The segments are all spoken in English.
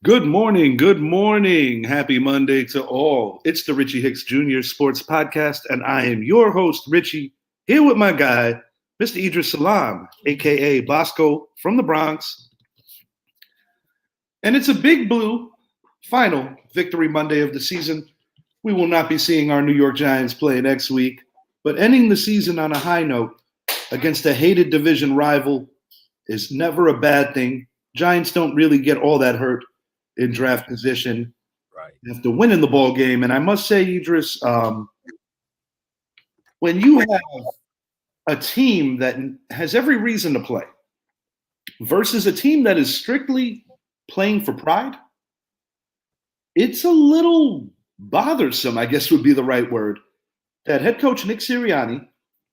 Good morning. Good morning. Happy Monday to all. It's the Richie Hicks Jr. Sports Podcast, and I am your host, Richie, here with my guy, Mr. Idris Salam, a.k.a. Bosco from the Bronx. And it's a big blue final victory Monday of the season. We will not be seeing our New York Giants play next week, but ending the season on a high note against a hated division rival is never a bad thing. Giants don't really get all that hurt in draft position after winning the ball game. And I must say, Idris, when you have a team that has every reason to play versus a team that is strictly playing for pride, it's a little bothersome, I guess would be the right word, that head coach Nick Sirianni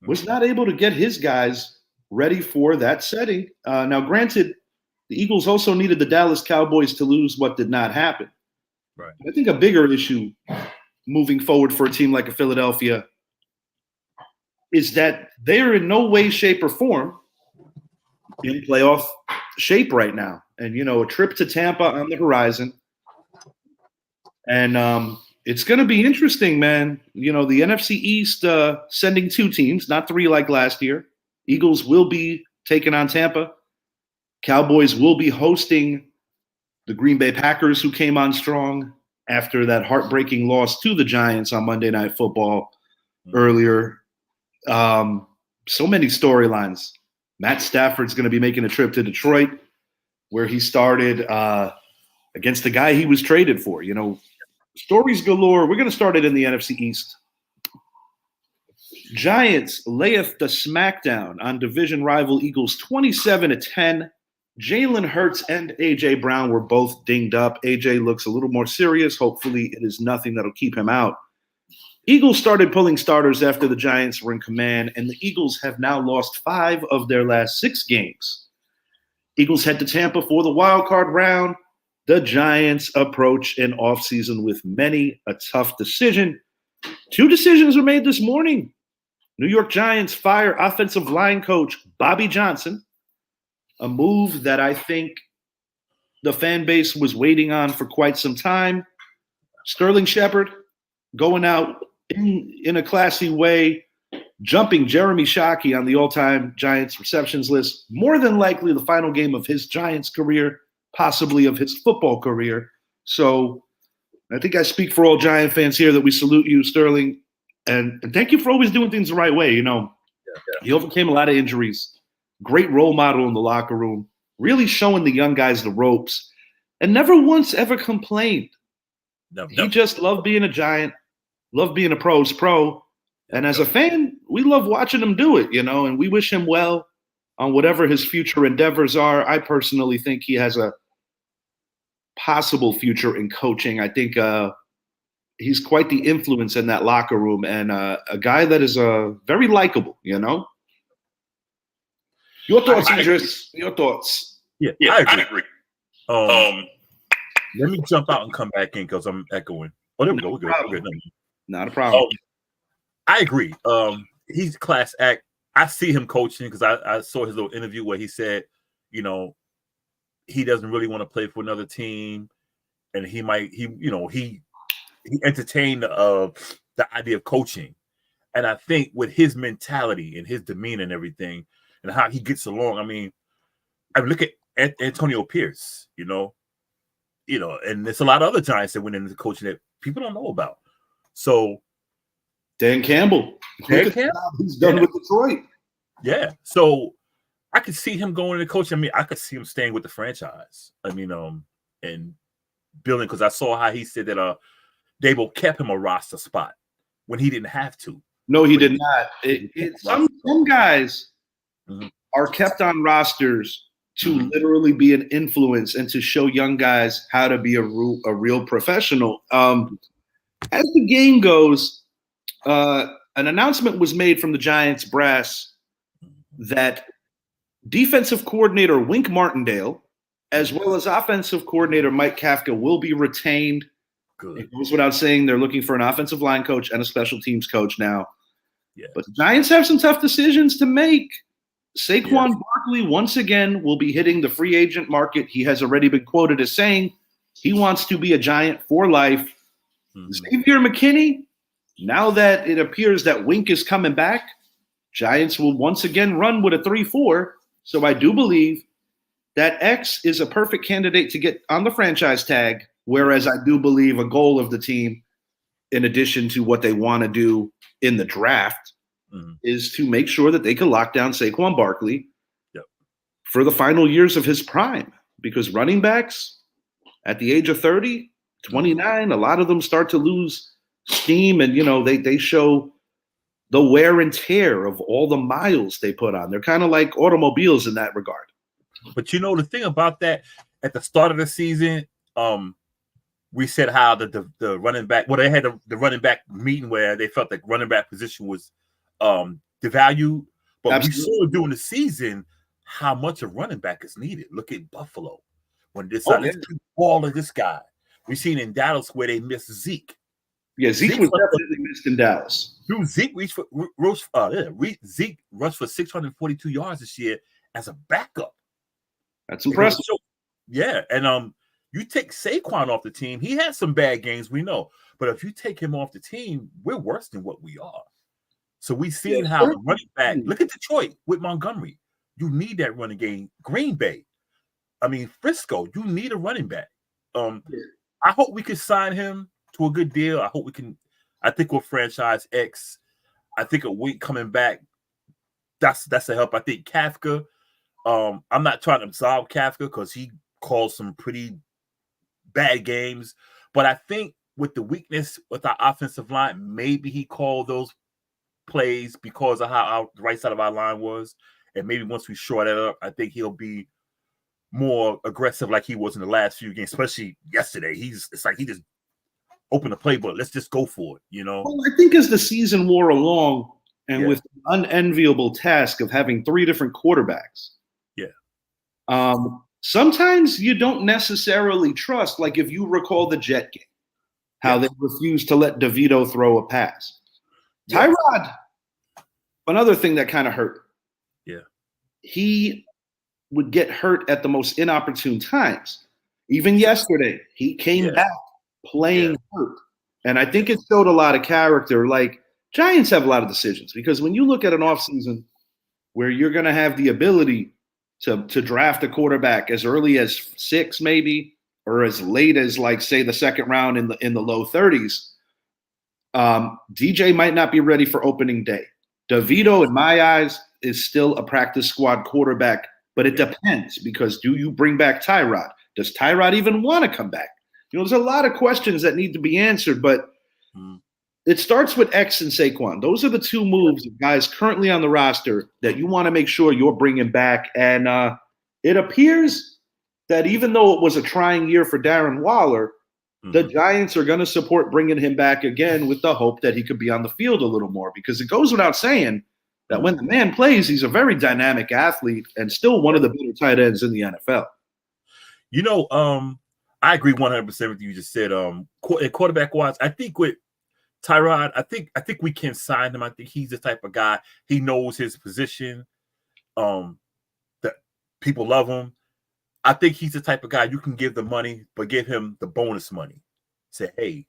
was not able to get his guys ready for that setting. Now, granted, the Eagles also needed the Dallas Cowboys to lose what did not happen. Right. I think a bigger issue moving forward for a team like a Philadelphia is that they are in no way, shape, or form in playoff shape right now. And, you know, a trip to Tampa on the horizon. And it's going to be interesting, man. You know, the NFC East sending two teams, not three like last year. Eagles will be taking on Tampa. Cowboys will be hosting the Green Bay Packers, who came on strong after that heartbreaking loss to the Giants on Monday Night Football earlier. So many storylines. Matt Stafford's going to be making a trip to Detroit, where he started against the guy he was traded for. You know, stories galore. We're going to start it in the NFC East. Giants layeth the smackdown on division rival Eagles 27-10. Jalen Hurts and A.J. Brown were both dinged up. A.J. looks a little more serious. Hopefully it is nothing that'll keep him out. Eagles started pulling starters after the Giants were in command, and the Eagles have now lost 5 of their last 6 games. Eagles head to Tampa for the wild card round. The Giants approach an offseason with many a tough decision. 2 decisions were made this morning. New York Giants fire offensive line coach Bobby Johnson, a move that I think the fan base was waiting on for quite some time. Sterling Shepard going out in a classy way, jumping Jeremy Shockey on the all-time Giants receptions list, more than likely the final game of his Giants career, possibly of his football career. So I think I speak for all Giant fans here that we salute you, Sterling, and thank you for always doing things the right way. You know, he overcame a lot of injuries. Great role model in the locker room, really showing the young guys the ropes, and never once ever complained. No. He just loved being a Giant, loved being a pro's pro. And as a fan, we love watching him do it, you know, and we wish him well on whatever his future endeavors are. I personally think he has a possible future in coaching. I think he's quite the influence in that locker room, and a guy that is very likable, you know. Your thoughts, Idris? Your thoughts? Yeah, I agree. Let me jump out and come back in because I'm echoing. Oh, there we go. We're good. Not a problem. I agree. He's a class act. I see him coaching because I saw his little interview where he said, you know, he doesn't really want to play for another team, and he entertained the idea of coaching. And I think with his mentality and his demeanor and everything, and how he gets along. I mean, I look at Antonio Pierce, you know, and there's a lot of other Giants that went into coaching that people don't know about. So Dan Campbell. He's done with Detroit. Yeah. So I could see him going into coaching. I mean, I could see him staying with the franchise. I mean, and building, because I saw how he said that Dable kept him a roster spot when he didn't have to. No, he did not. Some guys are kept on rosters to literally be an influence and to show young guys how to be a real professional. As the game goes, an announcement was made from the Giants brass that defensive coordinator Wink Martindale, as well as offensive coordinator Mike Kafka, will be retained. Good. It goes without saying they're looking for an offensive line coach and a special teams coach now. Yeah. But the Giants have some tough decisions to make. Saquon Barkley, once again, will be hitting the free agent market. He has already been quoted as saying He wants to be a Giant for life. Mhm. Xavier McKinney, now that it appears that Wink is coming back, Giants will once again run with a 3-4. So I do believe that X is a perfect candidate to get on the franchise tag, whereas I do believe a goal of the team, in addition to what they want to do in the draft, is to make sure that they can lock down Saquon Barkley for the final years of his prime. Because running backs at the age of 30, 29, a lot of them start to lose steam, and they show the wear and tear of all the miles they put on. They're kind of like automobiles in that regard. But the thing about that, at the start of the season, we said how the running back, they had the running back meeting where they felt like running back position was devalued. But Absolutely. We saw during the season how much a running back is needed. Look at Buffalo. When they decided to ball of this guy. We've seen in Dallas where they missed Zeke. Yeah, Zeke was definitely missed in Dallas. Dude, Zeke rushed for 642 yards this year as a backup. That's impressive. Yeah, and you take Saquon off the team, he had some bad games, we know. But if you take him off the team, we're worse than what we are. So we've seen how the running back, look at Detroit with Montgomery. You need that running game. Green Bay. I mean, Frisco, you need a running back. I hope we can sign him to a good deal. I think with franchise X, I think a week coming back, that's a help. I think Kafka, I'm not trying to absolve Kafka because he calls some pretty bad games. But I think with the weakness with our offensive line, maybe he called those plays because of how the right side of our line was. And maybe once we shore that up, I think he'll be more aggressive like he was in the last few games, especially yesterday. It's like he just opened the playbook. Let's just go for it, Well, I think as the season wore along and with the unenviable task of having 3 different quarterbacks, sometimes you don't necessarily trust, like if you recall the Jet game, how they refused to let DeVito throw a pass. Tyrod, another thing that kind of hurt. Yeah. He would get hurt at the most inopportune times. Even yesterday, he came back playing hurt. And I think it showed a lot of character. Like, Giants have a lot of decisions because when you look at an offseason where you're going to have the ability to draft a quarterback as early as 6 maybe, or as late as, like, say, the second round in the low 30s, DJ might not be ready for opening day. DeVito, in my eyes, is still a practice squad quarterback. But it depends, because do you bring back Tyrod? Does Tyrod even want to come back? There's a lot of questions that need to be answered, but it starts with X and Saquon. Those are the 2 moves of guys currently on the roster that you want to make sure you're bringing back. And it appears that even though it was a trying year for Darren Waller, the Giants are going to support bringing him back again with the hope that he could be on the field a little more, because it goes without saying that when the man plays, he's a very dynamic athlete and still one of the better tight ends in the NFL. I agree 100% with what you just said. Quarterback-wise, I think with Tyrod, I think we can sign him. I think he's the type of guy. He knows his position. That people love him. I think he's the type of guy you can give the money, but give him the bonus money. Say, hey.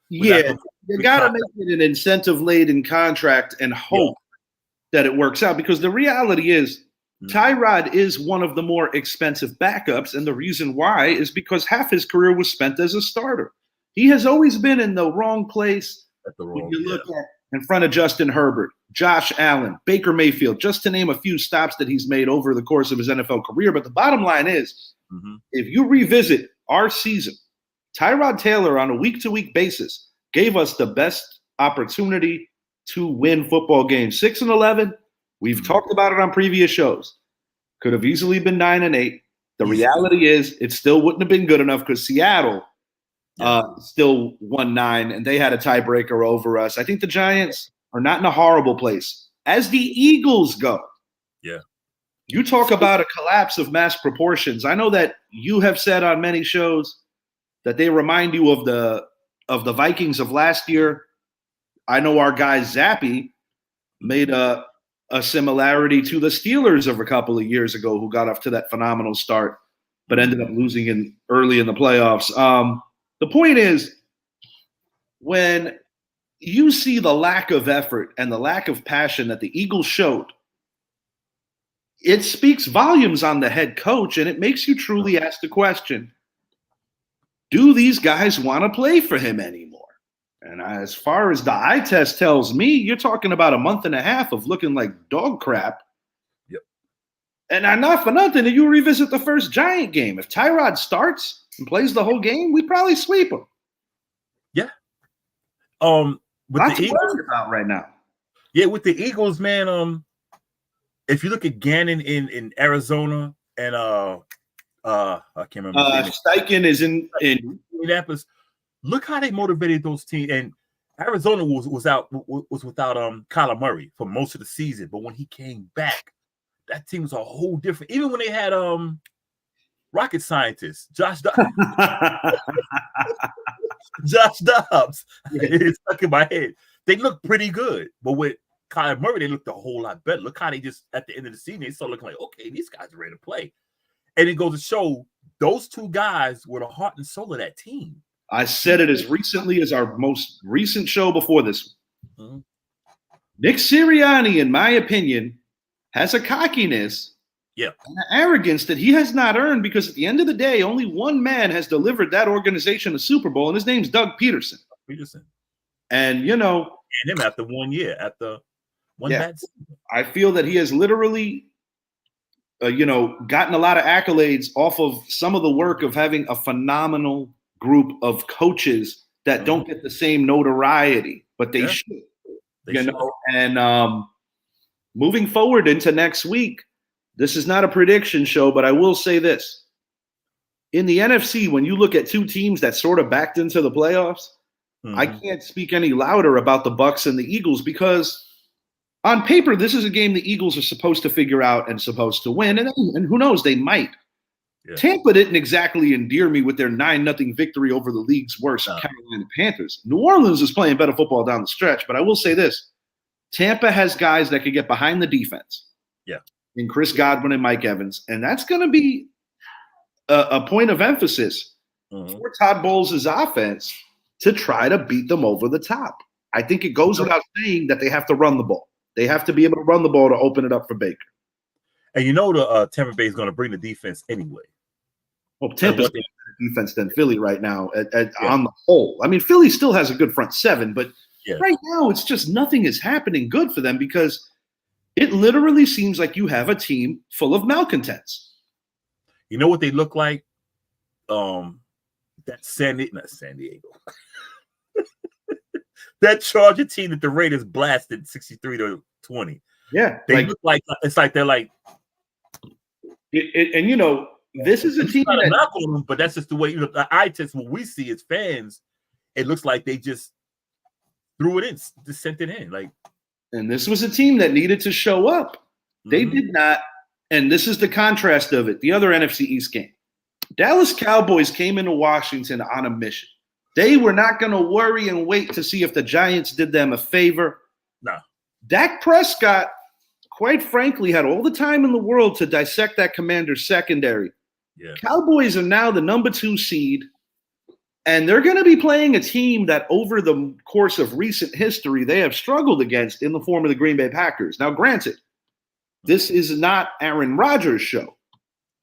You got to make it an incentive-laden contract and hope that it works out, because the reality is Tyrod is one of the more expensive backups, and the reason why is because half his career was spent as a starter. He has always been in the wrong place when you look at in front of Justin Herbert, Josh Allen, Baker Mayfield, just to name a few stops that he's made over the course of his NFL career. But the bottom line is, if you revisit our season, Tyrod Taylor on a week-to-week basis gave us the best opportunity to win football games. 6-11. We've talked about it on previous shows. Could have easily been 9-8. The reality is, it still wouldn't have been good enough because Seattle still won 9, and they had a tiebreaker over us. I think the Giants are not in a horrible place. As the Eagles go, you talk about a collapse of mass proportions. I know that you have said on many shows that they remind you of the Vikings of last year. I know our guy Zappy made a similarity to the Steelers of a couple of years ago, who got off to that phenomenal start. but ended up losing in early in the playoffs. The point is, when you see the lack of effort and the lack of passion that the Eagles showed, it speaks volumes on the head coach, and it makes you truly ask the question, do these guys want to play for him anymore? And as far as the eye test tells me, you're talking about a month and a half of looking like dog crap. Yep. And not for nothing, you revisit the first Giant game. If Tyrod starts and plays the whole game, we'd probably sweep him. Yeah. With Lots the to Eagles worry about right now. Yeah, with the Eagles, man. If you look at Gannon in Arizona and I can't remember. Steichen is in Indianapolis. Look how they motivated those teams. And Arizona was without Kyler Murray for most of the season, but when he came back, that team was a whole different. Even when they had rocket scientist Josh Dobbs. Josh Dobbs. It's stuck in my head. They look pretty good, but with Kyler Murray, they looked a whole lot better. Look how they just at the end of the season, they started looking like, okay, these guys are ready to play. And it goes to show those two guys were the heart and soul of that team. I said it as recently as our most recent show before this. Mm-hmm. Nick Sirianni, in my opinion, has a cockiness and an arrogance that he has not earned, because at the end of the day, only one man has delivered that organization a Super Bowl, and his name's Doug Peterson. And, you know. And him after 1 year, after one bad season. I feel that he has literally, gotten a lot of accolades off of some of the work of having a phenomenal group of coaches that don't get the same notoriety, but they should. And moving forward into next week, this is not a prediction show, but I will say this. In the NFC, when you look at two teams that sort of backed into the playoffs, I can't speak any louder about the Bucs and the Eagles, because on paper, this is a game the Eagles are supposed to figure out and supposed to win, and who knows, they might. Yeah. Tampa didn't exactly endear me with their 9-0 victory over the league's worst Carolina Panthers. New Orleans is playing better football down the stretch, but I will say this. Tampa has guys that could get behind the defense. Yeah. In Chris Godwin and Mike Evans, and that's going to be a point of emphasis for Todd Bowles' offense to try to beat them over the top. I think it goes without saying that they have to run the ball. They have to be able to run the ball to open it up for Baker. And you know the Tampa Bay is going to bring the defense anyway. Well, Tampa's better defense than Philly right now on the whole. I mean, Philly still has a good front seven, but right now it's just nothing is happening good for them, because it literally seems like you have a team full of malcontents. You know what they look like? That not San Diego. That Charger team that the Raiders blasted 63-20. Yeah. They look like it's like they're like and you know, this is a team that knock on them, but that's just the way, you know, the eye test what we see as fans, it looks like they just threw it in, just sent it in. Like, and this was a team that needed to show up. They did not, and this is the contrast of it. The other NFC East game. Dallas Cowboys came into Washington on a mission. They were not going to worry and wait to see if the Giants did them a favor. No. Dak Prescott, quite frankly, had all the time in the world to dissect that Commanders secondary. Yeah. Cowboys are now the number 2 seed, and they're going to be playing a team that over the course of recent history they have struggled against in the form of the Green Bay Packers. Now, granted, this is not Aaron Rodgers' show.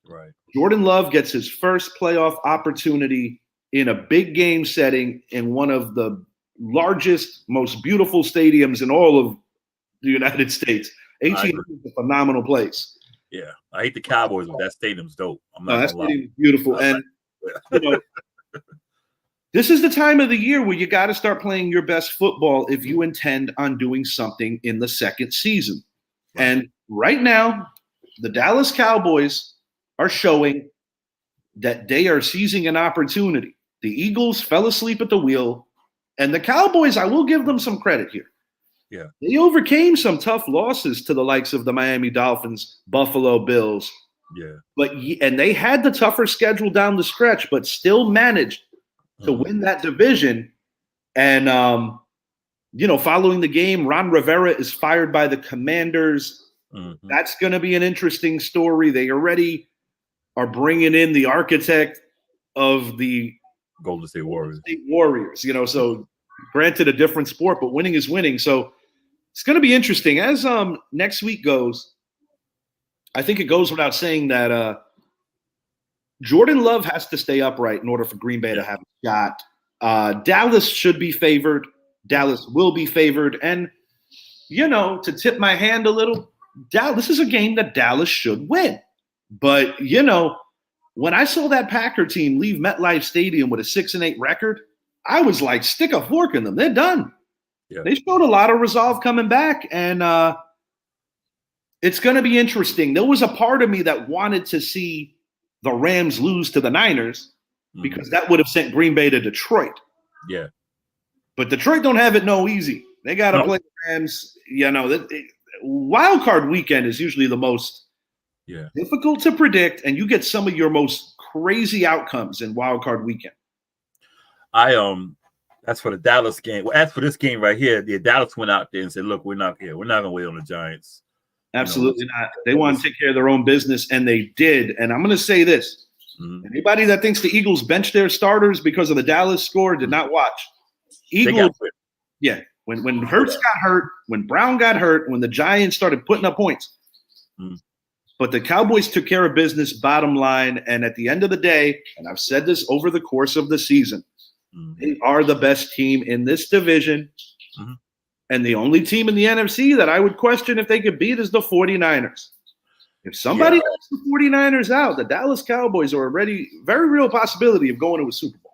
Right. Jordan Love gets his first playoff opportunity in a big game setting in one of the largest, most beautiful stadiums in all of the United States. AT&T is a phenomenal place. Yeah, I hate the Cowboys, but that stadium's dope. That stadium's beautiful. And you know, this is the time of the year where you got to start playing your best football if you intend on doing something in the second season. Right. And right now, the Dallas Cowboys are showing that they are seizing an opportunity. The Eagles fell asleep at the wheel, and the Cowboys, I will give them some credit here. Yeah. They overcame some tough losses to the likes of the Miami Dolphins, Buffalo Bills. Yeah. And they had the tougher schedule down the stretch, but still managed to win that division. And, following the game, Ron Rivera is fired by the Commanders. That's going to be an interesting story. They already are bringing in the architect of the Golden State Warriors. So granted a different sport, but winning is winning. So it's going to be interesting as next week goes. I think it goes without saying that Jordan Love has to stay upright in order for Green Bay to have a shot. Dallas should be favored. Dallas will be favored. And, to tip my hand a little, this is a game that Dallas should win. But, when I saw that Packer team leave MetLife Stadium with a 6-8 record, I was like, stick a fork in them. They're done. Yeah. They showed a lot of resolve coming back, and it's going to be interesting. There was a part of me that wanted to see the Rams lose to the Niners because that would have sent Green Bay to Detroit. Yeah. But Detroit don't have it no easy. They got to play the Rams. Wild card weekend is usually the most difficult to predict, and you get some of your most crazy outcomes in wild card weekend. That's for the Dallas game. Well, as for this game right here, the Dallas went out there and said, "Look, we're not here. We're not going to wait on the Giants." Absolutely not. They want to take care of their own business, and they did. And I'm going to say this: anybody that thinks the Eagles benched their starters because of the Dallas score did not watch. Eagles, when Hurts got hurt, when Brown got hurt, when the Giants started putting up points. But the Cowboys took care of business, bottom line. And at the end of the day, and I've said this over the course of the season, they are the best team in this division. And the only team in the NFC that I would question if they could beat is the 49ers. If somebody gets the 49ers out, the Dallas Cowboys are already very real possibility of going to a Super Bowl.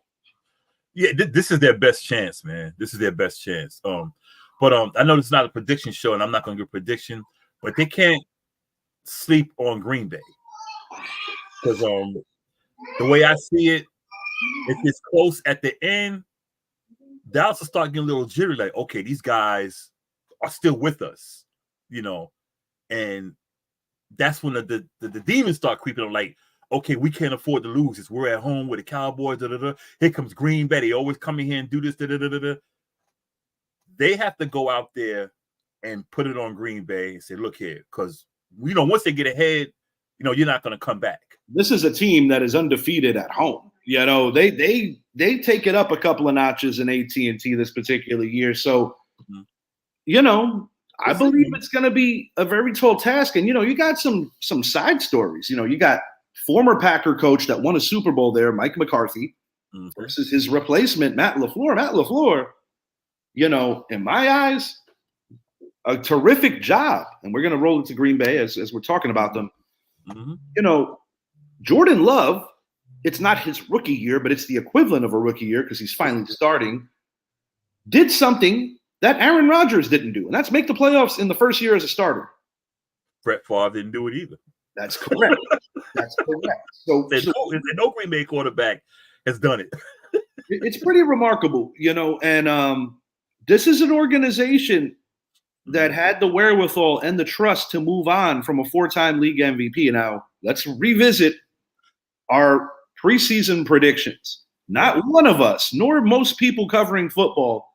Yeah, this is their best chance, man. This is their best chance. But I know this is not a prediction show, and I'm not going to give a prediction, but they can't sleep on Green Bay because the way I see it, if it's close at the end, Dallas will start getting a little jittery. Like, okay, these guys are still with us, and that's when the demons start creeping up. Like, okay, we can't afford to lose. It's we're at home with the Cowboys. Here comes Green Bay. They always come in here and do this. They have to go out there and put it on Green Bay and say, look here, because once they get ahead, you're not going to come back. This is a team that is undefeated at home. They take it up a couple of notches in AT&T this particular year. So, I believe it's going to be a very tall task. And, you got some side stories. You got former Packer coach that won a Super Bowl there, Mike McCarthy, versus his replacement, Matt LaFleur. Matt LaFleur, in my eyes, a terrific job. And we're going to roll into Green Bay as we're talking about them. Jordan Love, it's not his rookie year, but it's the equivalent of a rookie year because he's finally starting, did something that Aaron Rodgers didn't do, and that's make the playoffs in the first year as a starter. Brett Favre didn't do it either. That's correct. That's correct. So no Green Bay quarterback has done it. It's pretty remarkable, and this is an organization that had the wherewithal and the trust to move on from a 4-time league MVP. Now, let's revisit our preseason predictions. Not one of us, nor most people covering football,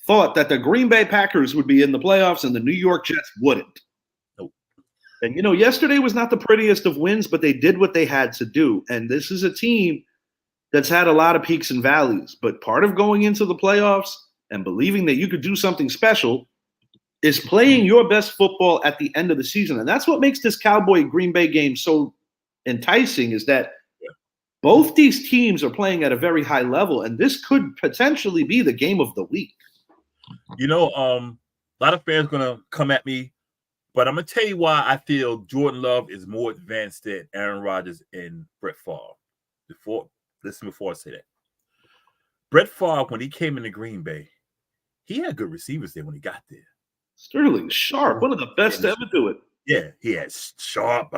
thought that the Green Bay Packers would be in the playoffs and the New York Jets wouldn't. Nope. And, yesterday was not the prettiest of wins, but they did what they had to do. And this is a team that's had a lot of peaks and valleys. But part of going into the playoffs and believing that you could do something special is playing your best football at the end of the season. And that's what makes this Cowboy-Green Bay game so enticing, is that both these teams are playing at a very high level, and this could potentially be the game of the week. A lot of fans are going to come at me, but I'm going to tell you why I feel Jordan Love is more advanced than Aaron Rodgers and Brett Favre. Before I say that. Brett Favre, when he came into Green Bay, he had good receivers there when he got there. Sterling Sharp, one of the best to ever do it. Yeah, he had Sharp.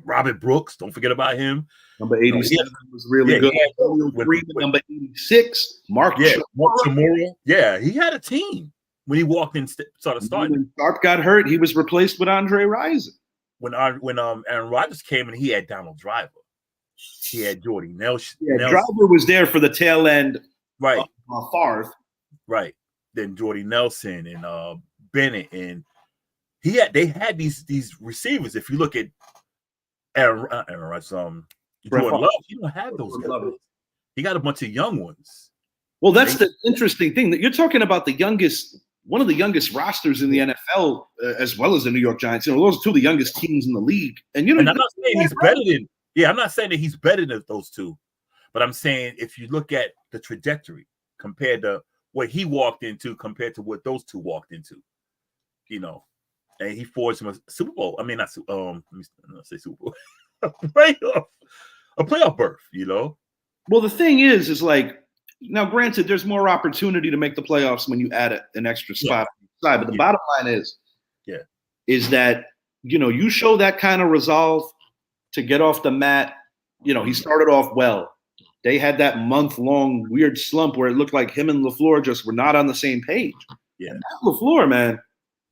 Robert Brooks, don't forget about him. Number 87 was really good. Number 86, Mark Chamorro. Yeah, he had a team when he walked in, started starting. When Sharp got hurt, he was replaced with Andre Rison. When Aaron Rodgers came in, he had Donald Driver. He had Jordy Nelson. Yeah, Driver was there for the tail end. Right. Favre. Right. Then Jordy Nelson and Bennett, and they had these receivers. If you look at Aaron Rodgers, Brett Jordan Favre. Love. He don't have those Jordan Love. guys. He got a bunch of young ones. Well, that's the interesting thing, that you're talking about one of the youngest rosters in the NFL, as well as the New York Giants. You know, those are two of the youngest teams in the league. And I'm not saying he's better than. Yeah, I'm not saying that he's better than those two, but I'm saying if you look at the trajectory compared to what he walked into compared to what those two walked into, you know, and he forged him a Super Bowl. I mean, let me not say Super Bowl, a playoff berth. You know. Well, the thing is like, now, granted, there's more opportunity to make the playoffs when you add an extra spot on the side. But the bottom line is that, you know, you show that kind of resolve to get off the mat. You know, he started off well. They had that month-long weird slump where it looked like him and LaFleur just were not on the same page. Yeah. And LaFleur, man,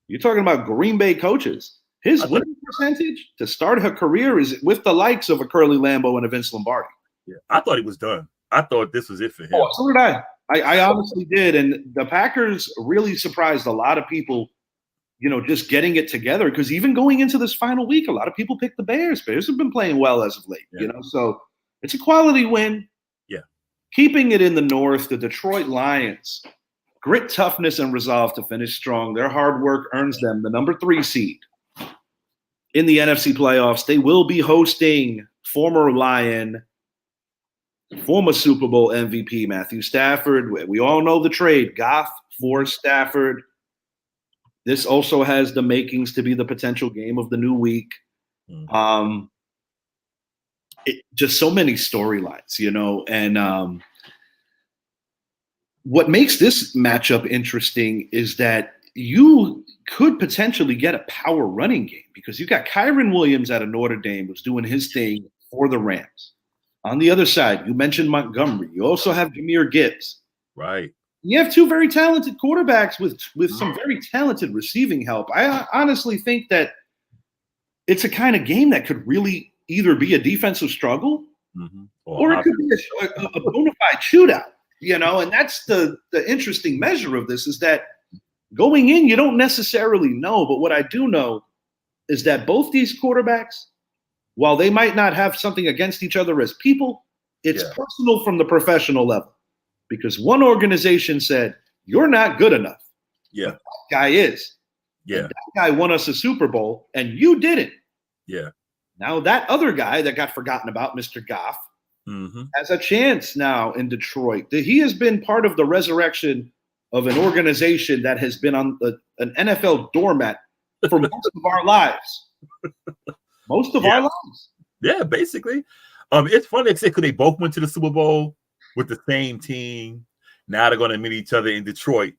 you're talking about Green Bay coaches. His winning percentage to start her career is with the likes of a Curly Lambeau and a Vince Lombardi. Yeah, I thought he was done. I thought this was it for him. Oh, so did I. I honestly did. And the Packers really surprised a lot of people, you know, just getting it together. Because even going into this final week, a lot of people picked the Bears. Bears have been playing well as of late, you know. So it's a quality win. Yeah. Keeping it in the North, the Detroit Lions, grit, toughness, and resolve to finish strong. Their hard work earns them the number 3 seed in the NFC playoffs. They will be hosting former Lion, former Super Bowl MVP Matthew Stafford. We all know the trade, Goff for Stafford. This also has the makings to be the potential game of the new week. Just so many storylines, you know, and what makes this matchup interesting is that you could potentially get a power running game because you got Kyron Williams out of Notre Dame who's doing his thing for the Rams. On the other side, you mentioned Montgomery. You also have Jahmyr Gibbs. Right. You have two very talented quarterbacks with some very talented receiving help. I honestly think that it's a kind of game that could really either be a defensive struggle or it could be a bona fide shootout, you know, and that's the interesting measure of this is that going in, you don't necessarily know. But what I do know is that both these quarterbacks, while they might not have something against each other as people, it's personal from the professional level. Because one organization said, you're not good enough. Yeah. But that guy is. Yeah. And that guy won us a Super Bowl, and you didn't. Yeah. Now that other guy that got forgotten about, Mr. Goff, has a chance now in Detroit. He has been part of the resurrection of an organization that has been on an NFL doormat for most of our lives. Most of our lives. Yeah, basically. It's funny because they both went to the Super Bowl with the same team. Now they're going to meet each other in Detroit.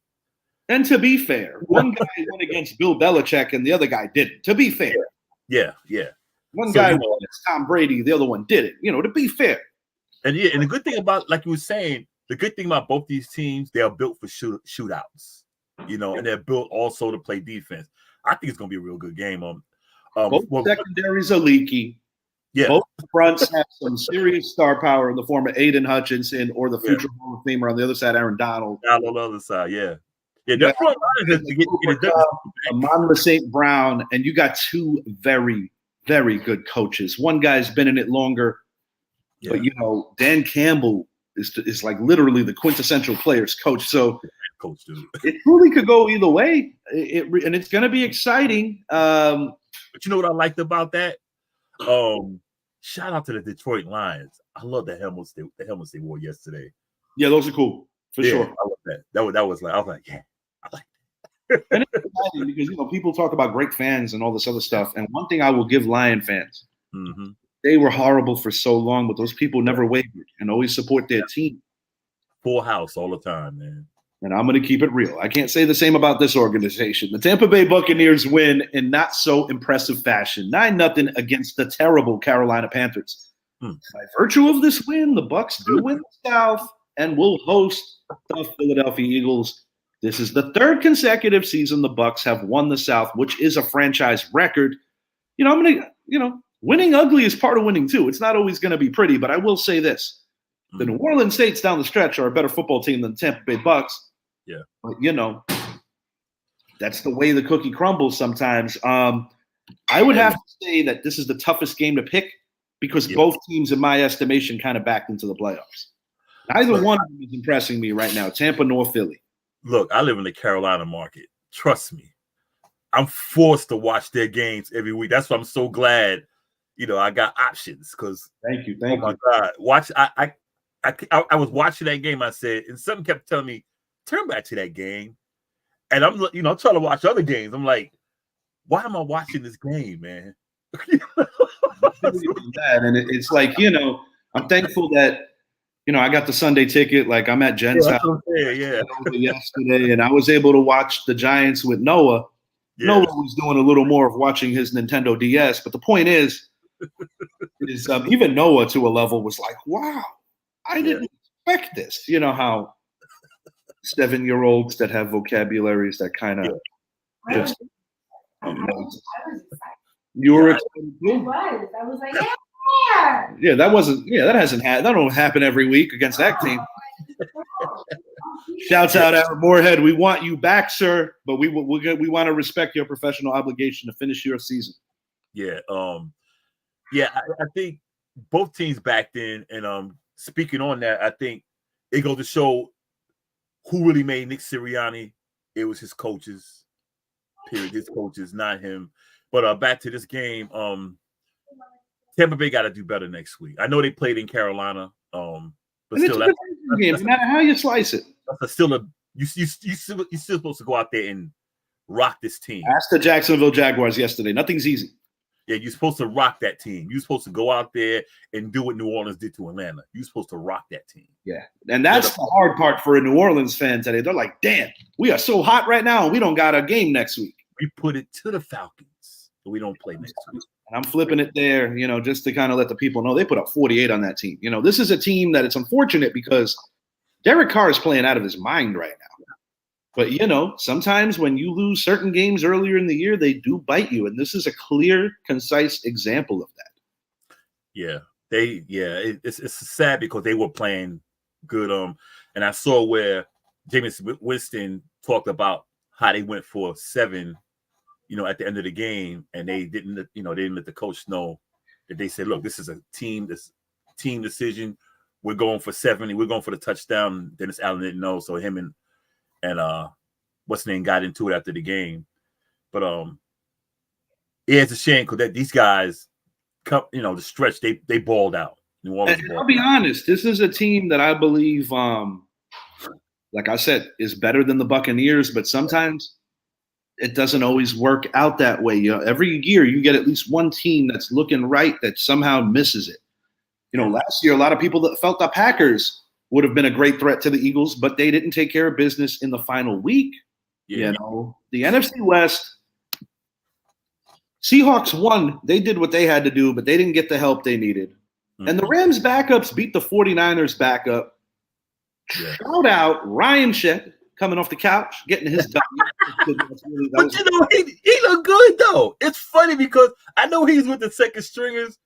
And to be fair, one guy went against Bill Belichick and the other guy didn't. To be fair. Yeah. One guy won against Tom Brady, the other one didn't. You know, to be fair. And and the good thing about, like you were saying, the good thing about both these teams, they are built for shootouts. You know, and they're built also to play defense. I think it's going to be a real good game. Both secondaries are leaky. Yeah. Both fronts have some serious star power in the form of Aiden Hutchinson or the future Hall of Famer on the other side, Aaron Donald. On the other side, yeah. That front line has to get it done. Amon St. Brown, and you got two very, very good coaches. One guy's been in it longer, but you know, Dan Campbell is like literally the quintessential players coach. So it truly could go either way. And it's going to be exciting. But you know what I liked about that? Shout out to the Detroit Lions. I love the helmets they wore yesterday. Yeah, those are cool for sure. I love that. That was like, I was like, yeah, I like that. And it's exciting because, you know, people talk about great fans and all this other stuff. And one thing I will give Lion fans, they were horrible for so long, but those people never wavered and always support their team. Full house all the time, man. And I'm going to keep it real. I can't say the same about this organization. The Tampa Bay Buccaneers win in not so impressive fashion, 9-0 against the terrible Carolina Panthers. By virtue of this win, the Bucs do win the South and will host the Philadelphia Eagles. This is the third consecutive season the Bucs have won the South, which is a franchise record. You know, winning ugly is part of winning too. It's not always going to be pretty, but I will say this. The New Orleans Saints down the stretch are a better football team than the Tampa Bay Bucs. Yeah. But, you know, that's the way the cookie crumbles sometimes. I would have to say that this is the toughest game to pick because both teams, in my estimation, kind of backed into the playoffs. Neither one of them is impressing me right now, Tampa nor Philly. Look, I live in the Carolina market. Trust me. I'm forced to watch their games every week. That's why I'm so glad, I got options because thank you. Oh my God. I was watching that game, I said, and something kept telling me, turn back to that game. And I'm trying to watch other games. I'm like, why am I watching this game, man? And it's like, I'm thankful that, I got the Sunday ticket. Like I'm at Jen's house yesterday, and I was able to watch the Giants with Noah. Yeah. Noah was doing a little more of watching his Nintendo DS. But the point is even Noah to a level was like, wow, I didn't expect this. You know how 7-year-olds that have vocabularies that kind of just you were excited too? I was like, that don't happen every week against that team. Shouts out at Moorhead. We want you back, sir, but we want to respect your professional obligation to finish your season. Yeah. I think both teams backed in, and speaking on that, I think it goes to show who really made Nick Sirianni. It was his coaches. Period. His coaches, not him. But back to this game, Tampa Bay got to do better next week. I know they played in Carolina, but and still, that's game. No matter how you slice it, that's still you're still supposed to go out there and rock this team. Ask the Jacksonville Jaguars yesterday. Nothing's easy. Yeah, you're supposed to rock that team. You're supposed to go out there and do what New Orleans did to Atlanta. You're supposed to rock that team. Yeah, and that's the hard part for a New Orleans fan today. They're like, damn, we are so hot right now, and we don't got a game next week. We put it to the Falcons, but we don't play next week. And I'm flipping it there, just to kind of let the people know they put up 48 on that team. This is a team that it's unfortunate because Derek Carr is playing out of his mind right now. But, sometimes when you lose certain games earlier in the year, they do bite you. And this is a clear, concise example of that. Yeah. It's sad because they were playing good. And I saw where Jameis Winston talked about how they went for 7, at the end of the game, and they didn't let the coach know that they said, look, this is a team decision. We're going for 7. We're going for the touchdown. Dennis Allen didn't know. So him and what's his name got into it after the game. But it's a shame because these guys come, the stretch, they balled out. New Orleans I'll be honest, this is a team that I believe, like I said, is better than the Buccaneers, but sometimes it doesn't always work out that way. Every year you get at least one team that's looking right that somehow misses it. Last year, a lot of people that felt the Packers would have been a great threat to the Eagles, but they didn't take care of business in the final week. Yeah. The NFC West, Seahawks won. They did what they had to do, but they didn't get the help they needed. Mm-hmm. And the Rams backups beat the 49ers backup. Yeah. Shout out Ryan Shedd coming off the couch, getting his W. But he looked good though. It's funny because I know he's with the second stringers,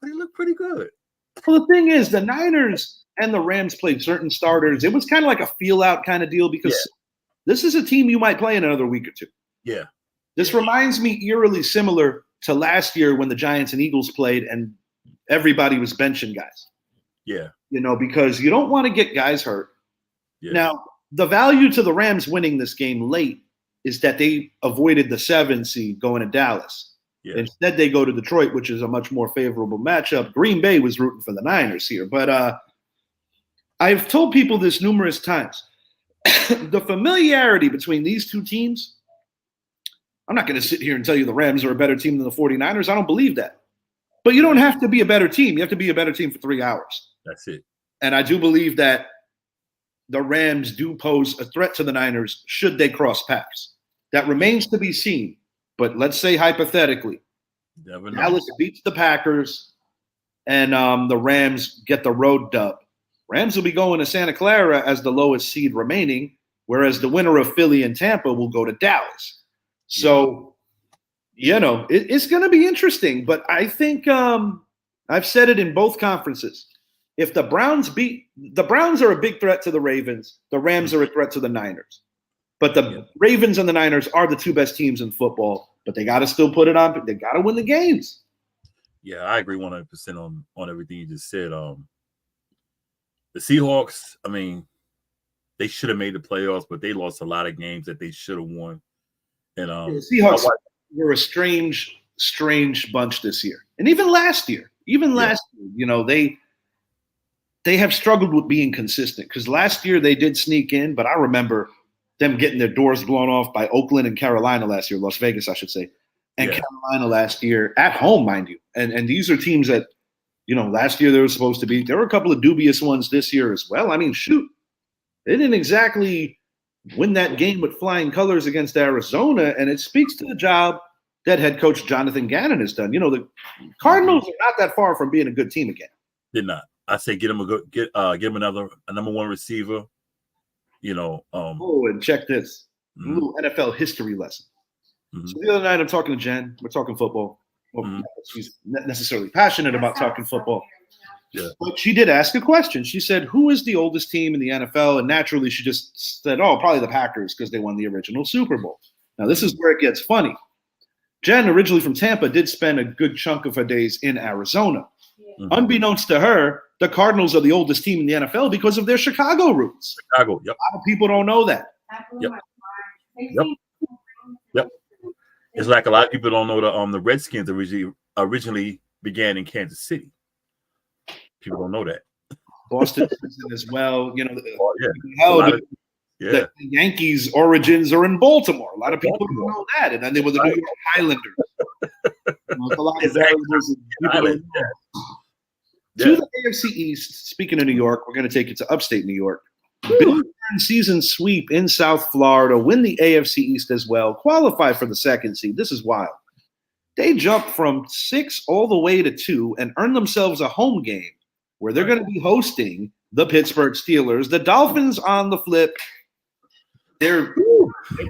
but he looked pretty good. Well, the thing is, the Niners and the Rams played certain starters. It was kind of like a feel-out kind of deal because this is a team you might play in another week or two. Yeah. This reminds me eerily similar to last year when the Giants and Eagles played and everybody was benching guys. Yeah. Because you don't want to get guys hurt. Yeah. Now, the value to the Rams winning this game late is that they avoided the 7 seed going to Dallas. Yeah. Instead, they go to Detroit, which is a much more favorable matchup. Green Bay was rooting for the Niners here. But I've told people this numerous times. The familiarity between these two teams, I'm not going to sit here and tell you the Rams are a better team than the 49ers. I don't believe that. But you don't have to be a better team. You have to be a better team for 3 hours. That's it. And I do believe that the Rams do pose a threat to the Niners should they cross paths. That remains to be seen. But let's say hypothetically, Dallas beats the Packers and the Rams get the road dub. Rams will be going to Santa Clara as the lowest seed remaining, whereas the winner of Philly and Tampa will go to Dallas. So, it's going to be interesting. But I think I've said it in both conferences. If the Browns are a big threat to the Ravens. The Rams are a threat to the Niners. But the Ravens and the Niners are the 2 best teams in football. but they got to still put it on. They got to win the games. Yeah, I agree 100% on everything you just said. The Seahawks, I mean, they should have made the playoffs, but they lost a lot of games that they should have won. And the Seahawks were a strange bunch this year, and even last year. They have struggled with being consistent because last year they did sneak in, but I remember them getting their doors blown off by Oakland and Carolina last year, Las Vegas, I should say, and Carolina last year at home, mind you. And these are teams that, last year they were supposed to be. There were a couple of dubious ones this year as well. I mean, shoot, they didn't exactly win that game with flying colors against Arizona, and it speaks to the job that head coach Jonathan Gannon has done. The Cardinals are not that far from being a good team again. They're not. I say get him a number one receiver. And check this. A little NFL history lesson. So the other night I'm talking to Jen. We're talking football. Well, she's not necessarily passionate about talking football. Yeah. But she did ask a question. She said, who is the oldest team in the NFL? And naturally she just said, probably the Packers because they won the original Super Bowl. Now this is where it gets funny. Jen, originally from Tampa, did spend a good chunk of her days in Arizona. Unbeknownst to her, the Cardinals are the oldest team in the NFL because of their Chicago roots. Chicago, yep. A lot of people don't know that. Yep. It's like a lot of people don't know the Redskins originally began in Kansas City. People don't know that. Boston as well. The Yankees' origins are in Baltimore. A lot of people don't know that. And then they were the New York Highlanders. A lot of variables. To the AFC East, speaking of New York, we're going to take it to upstate New York. Bills turn season sweep in South Florida, win the AFC East as well, qualify for the second seed. This is wild. They jumped from 6 all the way to 2 and earned themselves a home game where they're going to be hosting the Pittsburgh Steelers. The Dolphins on the flip, they're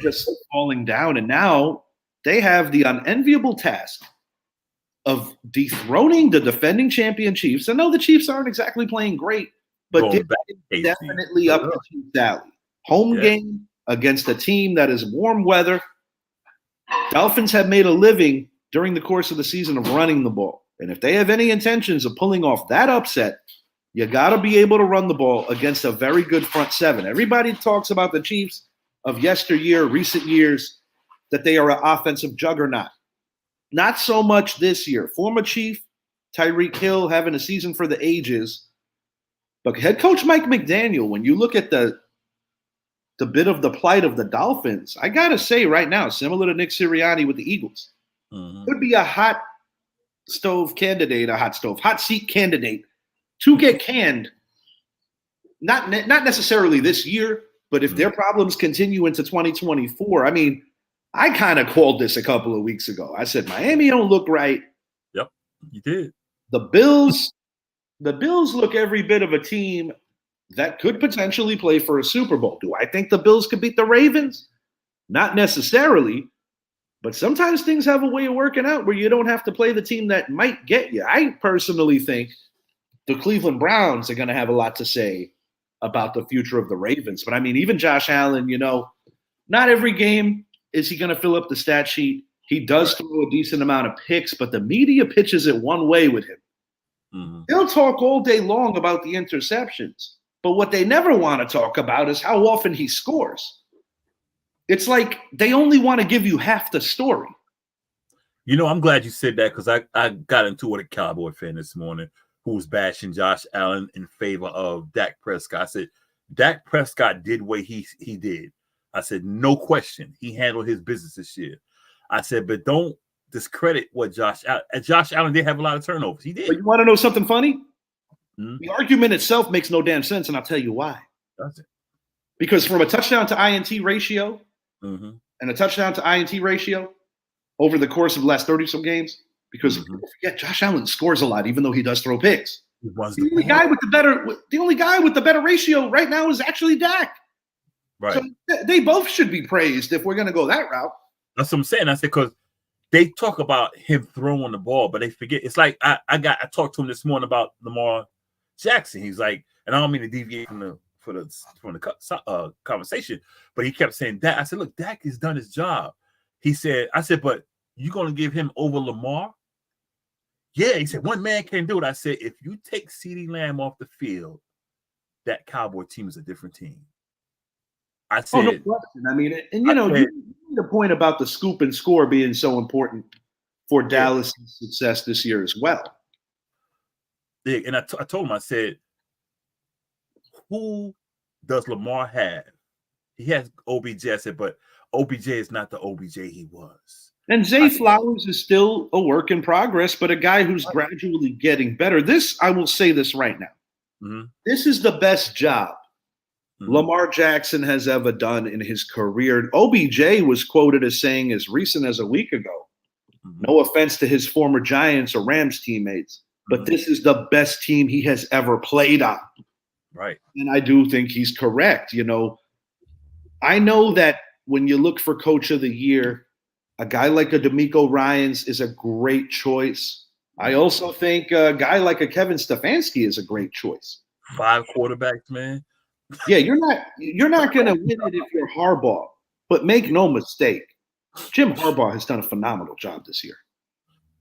just falling down, and now they have the unenviable task of dethroning the defending champion Chiefs. I know the Chiefs aren't exactly playing great, but definitely up the Chiefs' alley. Home game against a team that is warm weather. Dolphins have made a living during the course of the season of running the ball. And if they have any intentions of pulling off that upset, you got to be able to run the ball against a very good front seven. Everybody talks about the Chiefs of yesteryear, recent years, that they are an offensive juggernaut. Not so much this year. Former Chief Tyreek Hill having a season for the ages. But head coach Mike McDaniel, when you look at the bit of the plight of the Dolphins, I got to say right now, similar to Nick Sirianni with the Eagles, could be a hot seat candidate to get canned. Not necessarily this year, but if their problems continue into 2024, I mean, I kind of called this a couple of weeks ago. I said, Miami don't look right. Yep, you did. The Bills look every bit of a team that could potentially play for a Super Bowl. Do I think the Bills could beat the Ravens? Not necessarily, but sometimes things have a way of working out where you don't have to play the team that might get you. I personally think the Cleveland Browns are going to have a lot to say about the future of the Ravens. But I mean, even Josh Allen, not every game is he going to fill up the stat sheet. He does throw a decent amount of picks, but the media pitches it one way with him. They'll talk all day long about the interceptions, but what they never want to talk about is how often he scores. It's like they only want to give you half the story. I'm glad you said that because I got into it with a Cowboy fan this morning who was bashing Josh Allen in favor of Dak Prescott. I said, Dak Prescott did what he did. I said, no question. He handled his business this year. I said, but don't discredit what Josh Allen did have a lot of turnovers. He did. But you want to know something funny? The argument itself makes no damn sense, and I'll tell you why. Does it? Because from a touchdown to INT ratio and a touchdown to INT ratio over the course of the last 30-some games, because don't forget, Josh Allen scores a lot, even though he does throw picks. The only guy with the better ratio right now is actually Dak. Right. So they both should be praised if we're going to go that route. That's what I'm saying. I said, because they talk about him throwing the ball, but they forget. It's like I talked to him this morning about Lamar Jackson. He's like, and I don't mean to deviate from the conversation, but he kept saying that. I said, look, Dak has done his job. I said, but you gonna give him over Lamar? Yeah, he said one man can't do it. I said, if you take CeeDee Lamb off the field, that Cowboy team is a different team. I Oh, no said, question. I mean, and you made a point about the scoop and score being so important for Dallas' success this year as well. Yeah, and I told him, I said, who does Lamar have? He has OBJ. I said, but OBJ is not the OBJ he was. And Zay Flowers is still a work in progress, but a guy who's gradually getting better. This, I will say this right now. Mm-hmm. This is the best job Lamar Jackson has ever done in his career. OBJ was quoted as saying as recent as a week ago, no offense to his former Giants or Rams teammates, but this is the best team he has ever played on. Right. And I do think he's correct. I know that when you look for Coach of the Year, a guy like a DeMeco Ryans is a great choice. I also think a guy like a Kevin Stefanski is a great choice. 5 quarterbacks, man. Yeah, you're not going to win it if you're Harbaugh. But make no mistake, Jim Harbaugh has done a phenomenal job this year.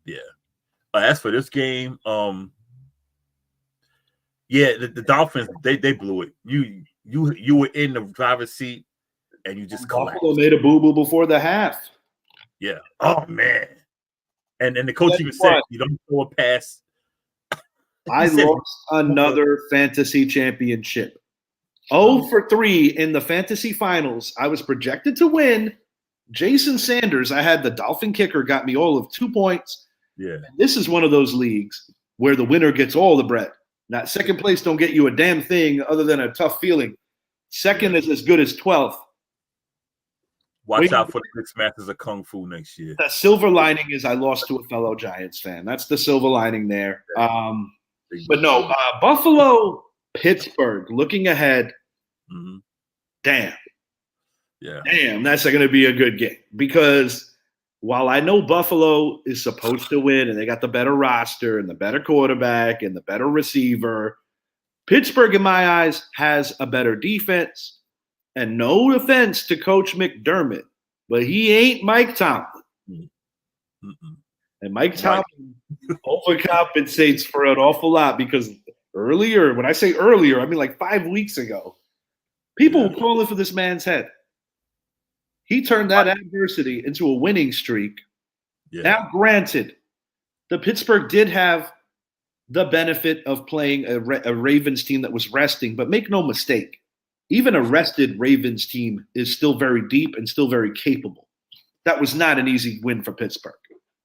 Yeah. As for this game, the Dolphins they blew it. You were in the driver's seat and you just collapsed. Buffalo made a boo-boo before the half. Yeah. Oh man. And the coach even said you don't throw a pass. I lost another fantasy championship. 0 for 3 in the fantasy finals. I was projected to win. Jason Sanders, I had the Dolphin kicker, got me all of 2 points. Yeah. And this is one of those leagues where the winner gets all the bread. Not second place don't get you a damn thing other than a tough feeling. Second is as good as 12th. Watch out for the Mixed Masters of Kung Fu next year. The silver lining is I lost to a fellow Giants fan. That's the silver lining there. But no, Buffalo, Pittsburgh, looking ahead. Mm-hmm. Damn. Yeah. Damn, that's going to be a good game. Because while I know Buffalo is supposed to win and they got the better roster and the better quarterback and the better receiver, Pittsburgh, in my eyes, has a better defense. And no offense to Coach McDermott, but he ain't Mike Tomlin. Mm-mm. And Mike Tomlin overcompensates for an awful lot because earlier, when I say earlier, I mean like 5 weeks ago, people were calling for this man's head. He turned that adversity into a winning streak. Yeah. Now, granted, the Pittsburgh did have the benefit of playing a Ravens team that was resting, but make no mistake, even a rested Ravens team is still very deep and still very capable. That was not an easy win for Pittsburgh.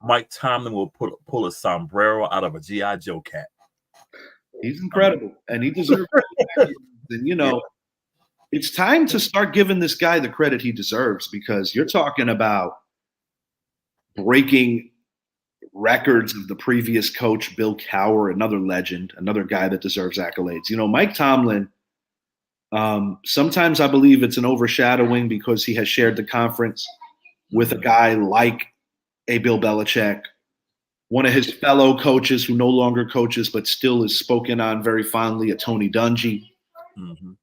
Mike Tomlin will pull a sombrero out of a G.I. Joe cat. He's incredible, and he deserves it. And, it's time to start giving this guy the credit he deserves because you're talking about breaking records of the previous coach, Bill Cowher, another legend, another guy that deserves accolades. Mike Tomlin, sometimes I believe it's an overshadowing because he has shared the conference with a guy like a Bill Belichick, one of his fellow coaches who no longer coaches but still is spoken on very fondly, a Tony Dungy. Mm-hmm.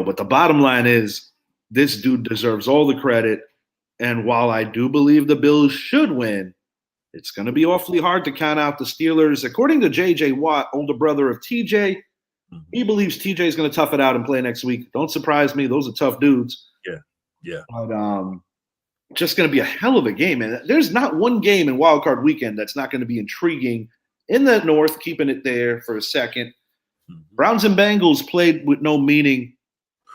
But the bottom line is this dude deserves all the credit. And while I do believe the Bills should win, it's going to be awfully hard to count out the Steelers. According to J.J. Watt, older brother of T.J., he believes T.J. is going to tough it out and play next week. Don't surprise me. Those are tough dudes. Yeah. But just going to be a hell of a game. And there's not one game in Wild Card Weekend that's not going to be intriguing in the North, keeping it there for a second. Browns and Bengals played with no meaning.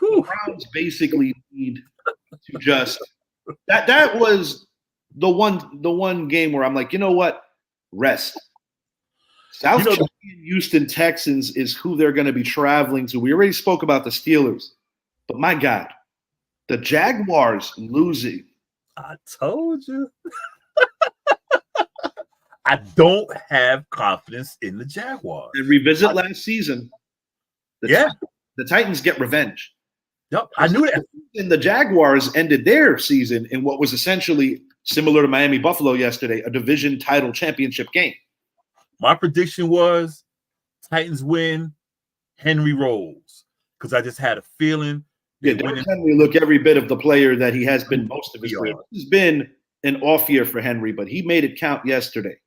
The Browns basically need to just that was the one game where I'm like, you know what? Rest. South Carolina, Houston Texans is who they're going to be traveling to. We already spoke about the Steelers, but my God, the Jaguars losing. I told you. I don't have confidence in the Jaguars. And revisit last season. The Titans get revenge. Yep, I knew that. And the Jaguars ended their season in what was essentially similar to Miami Buffalo yesterday, a division title championship game. My prediction was Titans win, Henry rolls, because I just had a feeling. Yeah, Derrick Henry look every bit of the player that he has been most of his career. This has been an off year for Henry, but he made it count yesterday.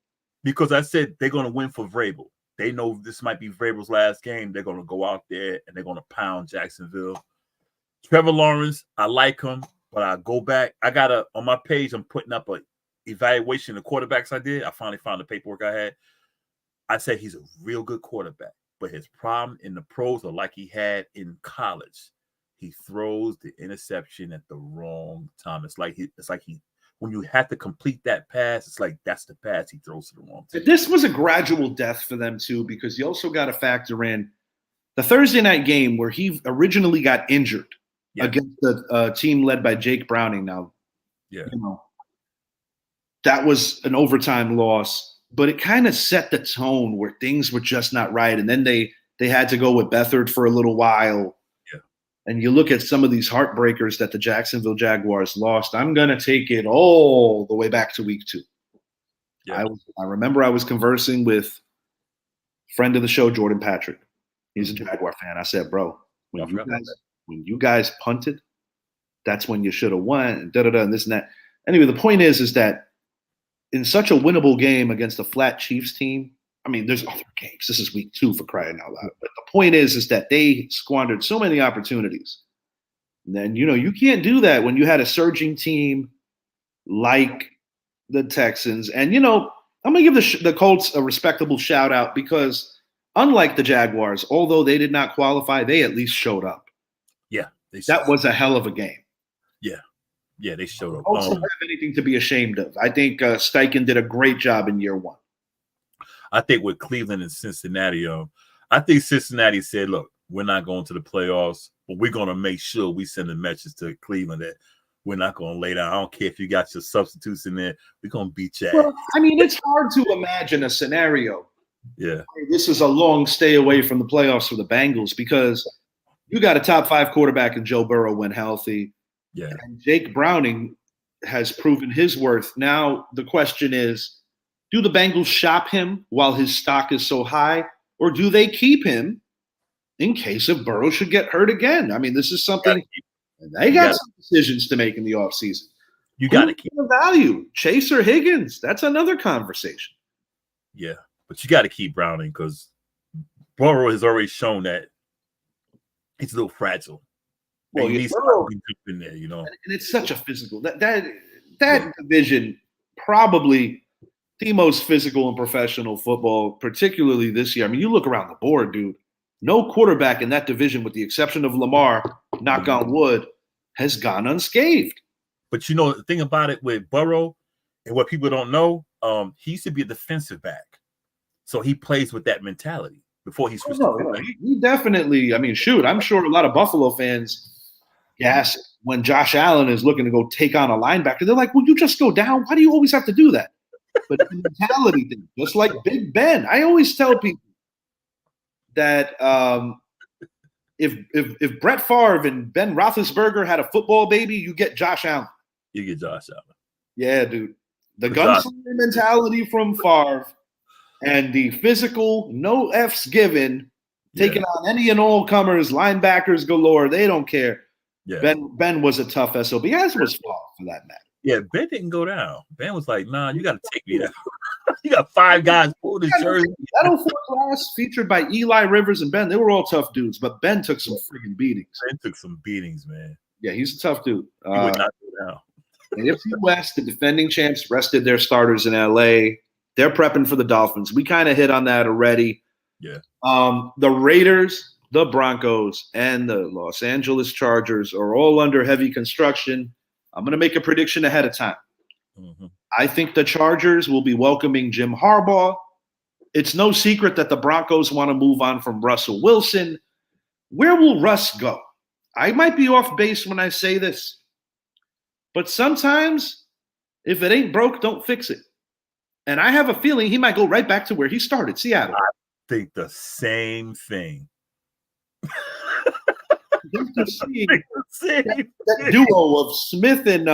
Because I said they're going to win for Vrabel. They know this might be Vrabel's last game. They're going to go out there and they're going to pound Jacksonville. Trevor Lawrence, I like him, but I go back. On my page, I'm putting up a evaluation of quarterbacks I did. I finally found the paperwork I had. I said he's a real good quarterback, but his problem in the pros are like he had in college. He throws the interception at the wrong time. It's like he when you have to complete that pass, it's like that's the pass he throws to the wrong team. This was a gradual death for them too, because you also got to factor in the Thursday night game where he originally got injured against the team led by Jake Browning. Now, that was an overtime loss, but it kind of set the tone where things were just not right. And then they had to go with Beathard for a little while. And you look at some of these heartbreakers that the Jacksonville Jaguars lost. I'm going to take it all the way back to week 2. Yeah. I remember I was conversing with a friend of the show, Jordan Patrick. He's a Jaguar fan. I said, bro, when you guys punted, that's when you should have won, and this and that. Anyway, the point is that in such a winnable game against a flat Chiefs team, I mean, there's other games. This is week 2 for crying out loud. But the point is that they squandered so many opportunities. And then, you can't do that when you had a surging team like the Texans. And, I'm going to give the Colts a respectable shout out because unlike the Jaguars, although they did not qualify, they at least showed up. Yeah. That was a hell of a game. Yeah. Yeah, they showed up. Colts don't have anything to be ashamed of. I think Steichen did a great job in year 1. I think with Cleveland and Cincinnati, I think Cincinnati said, look, we're not going to the playoffs, but we're going to make sure we send a message to Cleveland that we're not going to lay down. I don't care if you got your substitutes in there. We're going to beat you. Well, I mean, it's hard to imagine a scenario. Yeah. This is a long stay away from the playoffs for the Bengals because you got a top 5 quarterback in Joe Burrow when healthy. Yeah. And Jake Browning has proven his worth. Now the question is, do the Bengals shop him while his stock is so high, or do they keep him in case if Burrow should get hurt again? I mean, this is something they got some decisions to make in the offseason. You got to keep the value. Chase or Higgins, that's another conversation. Yeah, but you got to keep Browning because Burrow has already shown that he's a little fragile. Well, he needs to be in there, And it's such a physical that division probably the most physical in professional football, particularly this year. I mean, you look around the board, dude. No quarterback in that division, with the exception of Lamar, knock on wood, has gone unscathed. But the thing about it with Burrow and what people don't know, he used to be a defensive back. So he plays with that mentality before he switched. He definitely, I'm sure a lot of Buffalo fans gas when Josh Allen is looking to go take on a linebacker. They're like, well, you just go down. Why do you always have to do that? But the mentality thing, just like Big Ben. I always tell people that if Brett Favre and Ben Roethlisberger had a football baby, you get Josh Allen. You get Josh Allen. Yeah, dude. The gunslinger mentality from Favre and the physical, no F's given, taking on any and all comers, linebackers galore. They don't care. Yeah. Ben was a tough SOB, as was Favre for that matter. Yeah, Ben didn't go down. Ben was like, nah, you got to take me down. You got 5 guys pulling his jersey. That 04 class featured by Eli Rivers and Ben, they were all tough dudes, but Ben took some freaking beatings. Ben took some beatings, man. Yeah, he's a tough dude. He would not go down. And if the West, the defending champs, rested their starters in LA, they're prepping for the Dolphins. We kind of hit on that already. Yeah. The Raiders, the Broncos, and the Los Angeles Chargers are all under heavy construction. I'm going to make a prediction ahead of time. Mm-hmm. I think the Chargers will be welcoming Jim Harbaugh. It's no secret that the Broncos want to move on from Russell Wilson. Where will Russ go? I might be off base when I say this, but sometimes if it ain't broke, don't fix it. And I have a feeling he might go right back to where he started, Seattle. I think the same thing. That duo of Smith and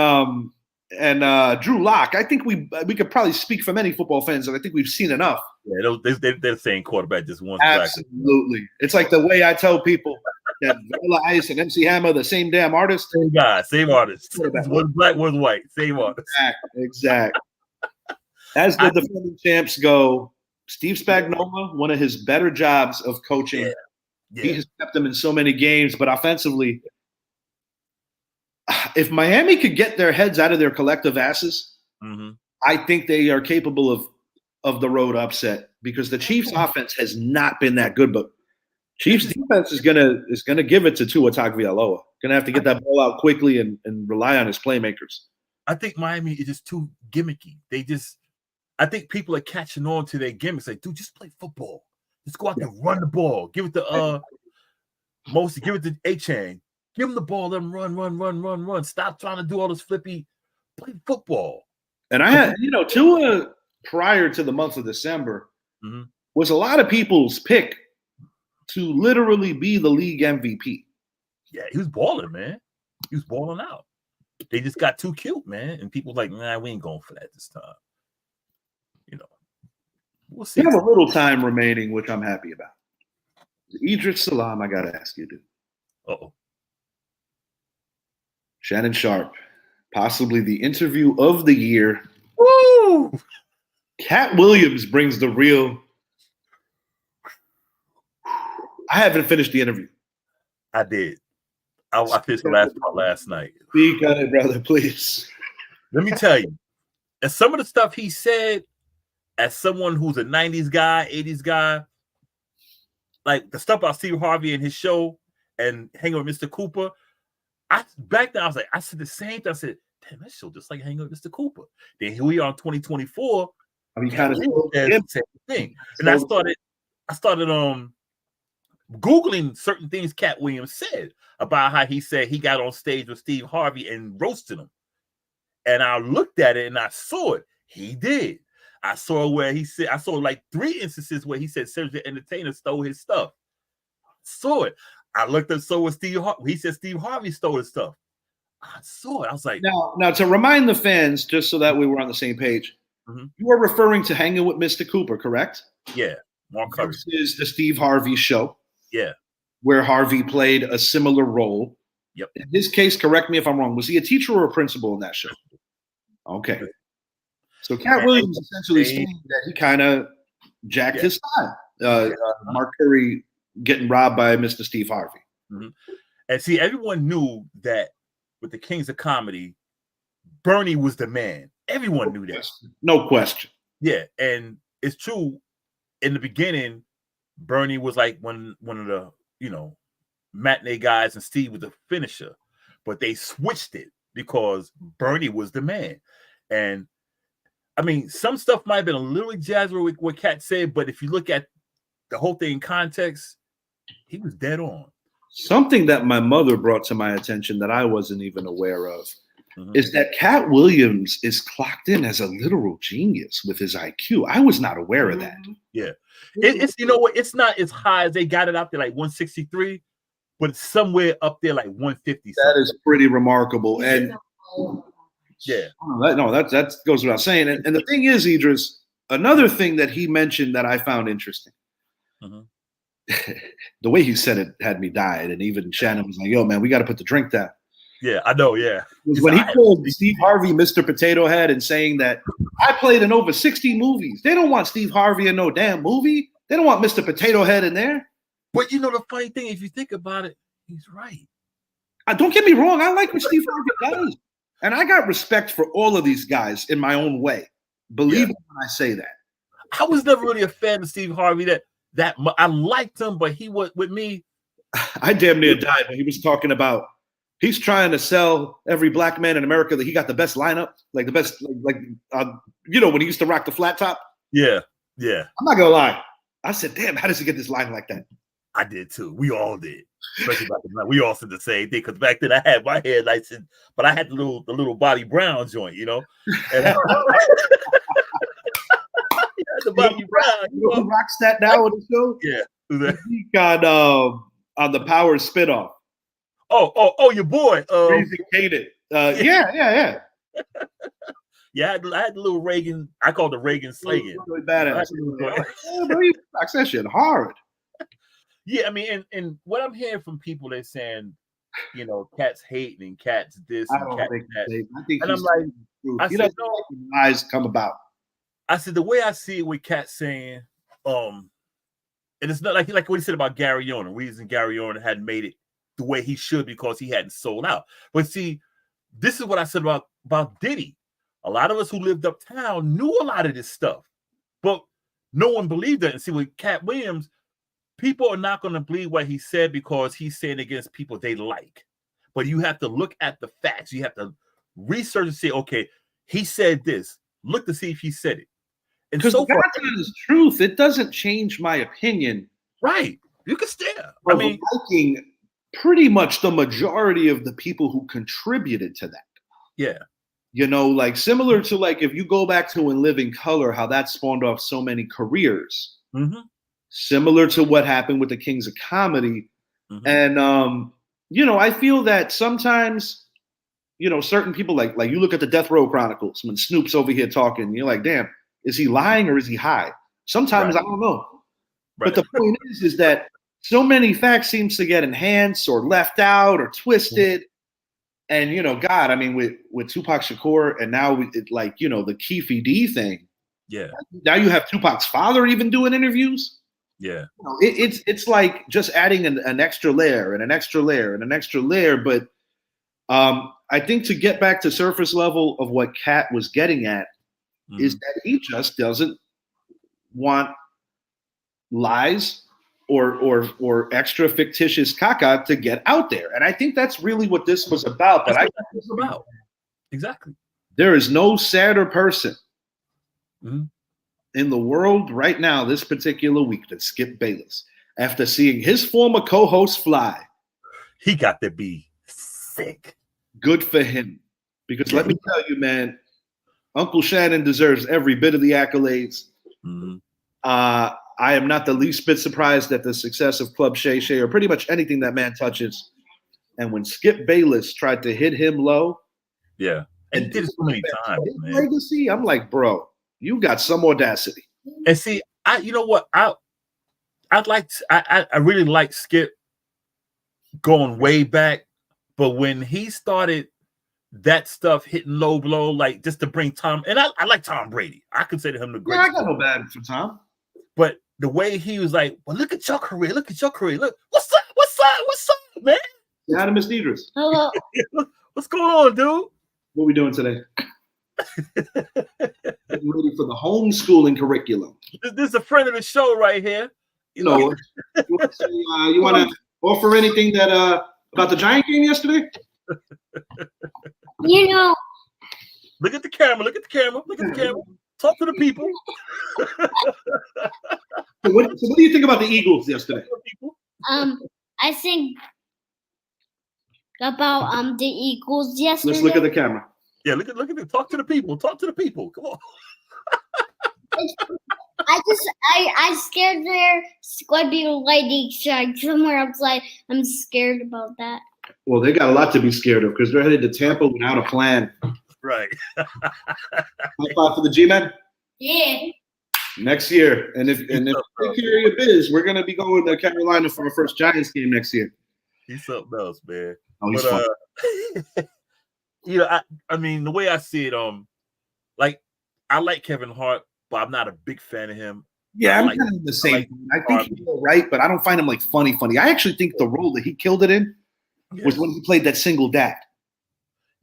Drew Lock. I think we could probably speak for many football fans, and I think we've seen enough. Yeah, they're the same quarterback just once. Absolutely. It's like the way I tell people, that Vanilla Ice and MC Hammer, the same damn artist. Same guy, same artist. One's black, one's white. Same artist. Exact. As the defending champs go, Steve Spagnuolo, one of his better jobs of coaching. He has kept them in so many games, but offensively, if Miami could get their heads out of their collective asses, I think they are capable of the road upset because the Chiefs' offense has not been that good, but Chiefs' defense is gonna give it to Tua Tagovailoa. Gonna have to get that ball out quickly and rely on his playmakers. I think Miami is just too gimmicky. I think people are catching on to their gimmicks. Like, dude, just play football. Just go out there, run the ball. Give it to give it to A-Chain. Give him the ball, let him run. Stop trying to do all this flippy. Play football. And I had, Tua prior to the month of December was a lot of people's pick to literally be the league MVP. Yeah, he was balling, man. He was balling out. They just got too cute, man. And people like, nah, we ain't going for that this time. We'll see. We have a little time remaining, which I'm happy about. Idris Salam, I got to ask you, dude. Uh-oh. Shannon Sharp, possibly the interview of the year. Woo! Cat Williams brings the real. I haven't finished the interview. I did. I finished the last part last night. Speak on it, brother, please. Let me tell you. And some of the stuff he said, as someone who's a 90s guy, 80s guy, like the stuff about Steve Harvey and his show and hanging with Mr. Cooper, back then I said the same thing. I said, damn, that show just like hanging with Mr. Cooper. Then here we are in 2024. I mean, kind of the same thing. And I started Googling certain things Cat Williams said about how he said he got on stage with Steve Harvey and roasted him. And I looked at it and I saw it. He did. I saw where he said, I saw like 3 instances where he said Cedric the Entertainer stole his stuff. Saw it. I looked up, so was Steve Harvey. He said Steve Harvey stole his stuff. I saw it. I was like, now to remind the fans, just so that we were on the same page, you are referring to Hanging with Mr. Cooper, correct? Yeah. Mark Curry. This is the Steve Harvey show. Yeah. Where Harvey played a similar role. Yep. In his case, correct me if I'm wrong, was he a teacher or a principal in that show? Okay. So Cat Williams essentially saying that he kind of jacked his style. Mark Curry getting robbed by Mr. Steve Harvey. And see, everyone knew that with the Kings of Comedy, Bernie was the man. Everyone knew that. No question. Yeah, and it's true. In the beginning, Bernie was like one of the, matinee guys, and Steve was the finisher. But they switched it because Bernie was the man. And I mean, some stuff might have been a little exaggerated with what Cat said, but if you look at the whole thing in context, he was dead on. Something that my mother brought to my attention that I wasn't even aware of is that Cat Williams is clocked in as a literal genius with his IQ. I was not aware of that. Yeah. It's it's not as high as they got it out there, like 163, but it's somewhere up there like 150. That is pretty remarkable. And that goes without saying. And the thing is, Idris, another thing that he mentioned that I found interesting. The way he said it had me dying, and even Shannon was like, "Yo, man, we got to put the drink down." Yeah, I know. Yeah, when he called Steve Harvey Mr. Potato Head and saying that I played in over 60 movies, they don't want Steve Harvey in no damn movie. They don't want Mr. Potato Head in there. But the funny thing, if you think about it, he's right. Don't get me wrong. I like what Steve Harvey does, and I got respect for all of these guys in my own way. Believe me when I say that. I was never really a fan of Steve Harvey. That I liked him, but he was with me. I damn near died when he was talking about he's trying to sell every black man in America that he got the best lineup, like the best, when he used to rock the flat top. Yeah. I'm not gonna lie. I said, damn, how does he get this line like that? I did too. We all did. Especially back then. We all said the same thing because back then I had my headlights in, but I had the little Bobby Brown joint, And the Bobby Brown. Who rocks that now on the show? Yeah. On the Power spinoff. Oh, your boy. Crazy Kaden. Yeah. Yeah, I had the little Reagan. I called it Reagan slinging. Really badass. He rocks that shit hard. Yeah, I mean, and what I'm hearing from people, they're saying, Cat's hating and Cat's this I and don't Cat's think that. I think And I'm he's like, telling the truth. I He said, doesn't no. like when lies come about. I said, the way I see it with Cat saying, and it's not like what he said about Gary Orner. The reason Gary Orner hadn't made it the way he should because he hadn't sold out. But see, this is what I said about Diddy. A lot of us who lived uptown knew a lot of this stuff, but no one believed it. And see, with Cat Williams, people are not going to believe what he said because he's saying against people they like. But you have to look at the facts. You have to research and say, okay, he said this. Look to see if he said it. And Because so far, God's honest truth, it doesn't change my opinion. right. You can stare. I mean, liking pretty much the majority of the people who contributed to that. Yeah. Like similar to like if you go back to In Living Color, how that spawned off so many careers. Mm-hmm. Similar to what happened with the Kings of Comedy. Mm-hmm. And I feel that sometimes, certain people like you look at the Death Row Chronicles when Snoop's over here talking, you're like, damn, is he lying or is he high? Sometimes I don't know. Right. But the point is that so many facts seems to get enhanced or left out or twisted. Mm-hmm. And God, I mean, with Tupac Shakur, and now the Keefe D thing. Yeah. Now you have Tupac's father even doing interviews. Yeah. It's like just adding an extra layer and an extra layer and an extra layer. But I think to get back to surface level of what Cat was getting at is that he just doesn't want lies or extra fictitious caca to get out there. And I think that's really what this was about. That's what that was about. Exactly. There is no sadder person in the world right now, this particular week, than Skip Bayless. After seeing his former co-host fly. He got to be sick. Good for him. Because let me tell you, man, Uncle Shannon deserves every bit of the accolades. Mm-hmm. I am not the least bit surprised at the success of Club Shay Shay or pretty much anything that man touches. And when Skip Bayless tried to hit him low, and he did it so many times, man. Legacy, I'm like, bro, you got some audacity. And see, you know what? I really like Skip going way back, but when he started that stuff hitting low blow, like just to bring Tom, and I like Tom Brady. I consider him the greatest. I got no bad for Tom. But the way he was like, well, look at your career. Look, what's up, man? Yeah, Miss Idris. Hello. What's going on, dude? What are we doing today? Getting ready for the homeschooling curriculum. This is a friend of the show right here. You want to offer anything that about the Giant game yesterday? Look at the camera. Talk to the people. So what do you think about the Eagles yesterday? I think about the Eagles yesterday. Let's look at the camera. Yeah, look at them. Talk to the people. Come on. I scared their squad be lightning strike somewhere. I was like, I'm scared about that. Well, they got a lot to be scared of because they're headed to Tampa without a plan. Right. High five for the G-Men. Yeah. Next year, and if you take care of your biz, we're gonna be going to Carolina for our first Giants game next year. He's something else, man. Oh, he's fun. I mean, the way I see it, I like Kevin Hart, but I'm not a big fan of him. Yeah, I'm kind of the same. I think he's all right, but I don't find him like funny. I actually think the role that he killed it in was when he played that single dad.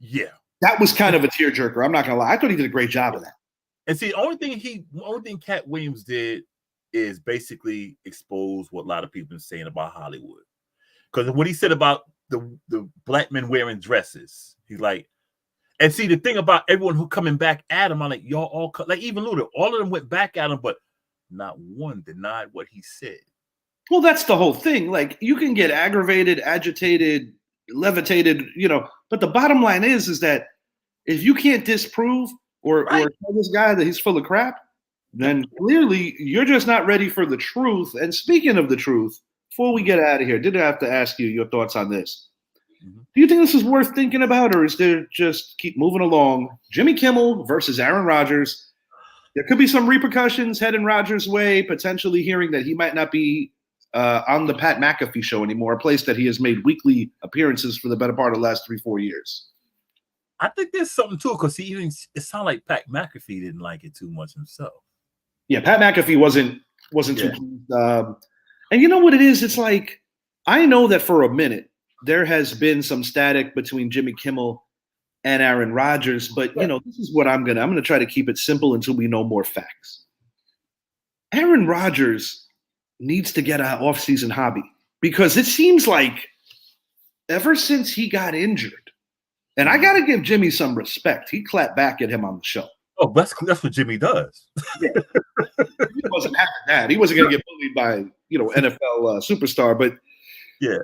Yeah, that was kind of a tearjerker. I'm not gonna lie. I thought he did a great job of that. And see, the only thing Cat Williams did is basically expose what a lot of people have been saying about Hollywood. Because what he said about the black men wearing dresses, he's like, and see the thing about everyone who coming back at him, I'm like, y'all all like even Luda, all of them went back at him, but not one denied what he said. Well, that's the whole thing. Like you can get aggravated, agitated, levitated, but the bottom line is that if you can't disprove or tell this guy that he's full of crap, then clearly you're just not ready for the truth. And speaking of the truth, before we get out of here, did I have to ask you your thoughts on this? Mm-hmm. Do you think this is worth thinking about, or is there just keep moving along? Jimmy Kimmel versus Aaron Rodgers. There could be some repercussions heading Rodgers' way, potentially hearing that he might not be on the Pat McAfee show anymore, a place that he has made weekly appearances for the better part of the last 3-4 years. I think there's something to it because it sounded like Pat McAfee didn't like it too much himself. Yeah, Pat McAfee wasn't too pleased. And you know what it is? It's like, I know that for a minute there has been some static between Jimmy Kimmel and Aaron Rodgers, but this is what I'm gonna try to keep it simple until we know more facts. Aaron Rodgers needs to get an off-season hobby because it seems like ever since he got injured, and I got to give Jimmy some respect, he clapped back at him on the show. Oh, that's what Jimmy does. Yeah. He wasn't having that. He wasn't going to get bullied by NFL superstar, but yeah,